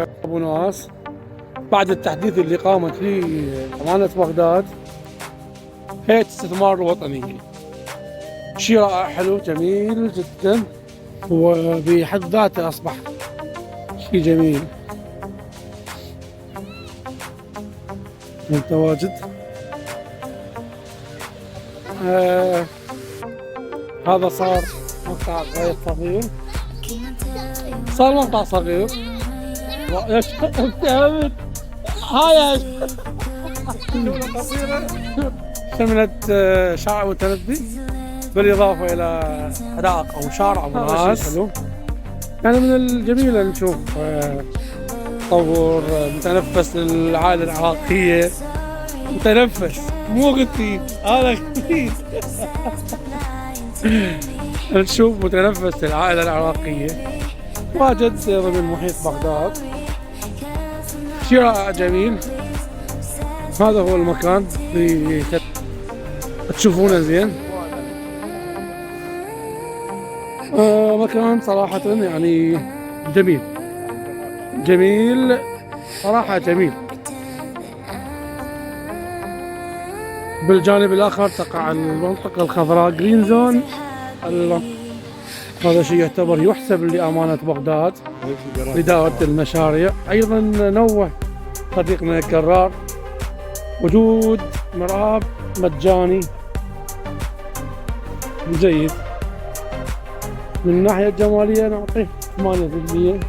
أبو نواس بعد التحديث اللي قامت فيه أمانة بغداد هيئة الاستثمار الوطني. شيء رائع حلو جميل جدا، وبحد ذاته أصبح شيء جميل. متواجد هذا صار مقطع غير صغير، صار مقطع صغير. يا شباب هاي قصيرة شملت شارع متنبي بالإضافة إلى حدائق أو شارع أبو نواس حلو. يعني من الجميل أن نشوف تطور متنفس للعائلة العراقية، متنفس مو غثيث، هذا غثيث. نشوف متنفس للعائلة العراقية واجد ضمن محيط بغداد. شيء رائع جميل. هذا هو المكان اللي تشوفونه زين. مكان صراحة يعني جميل جميل صراحة جميل. بالجانب الآخر تقع المنطقة الخضراء جرين زون. هذا شيء يعتبر يحسب لأمانة بغداد إدارة المشاريع. أيضا نوه صديقنا الكرار وجود مرآب مجاني جيد. من الناحية الجمالية نعطيه 8%.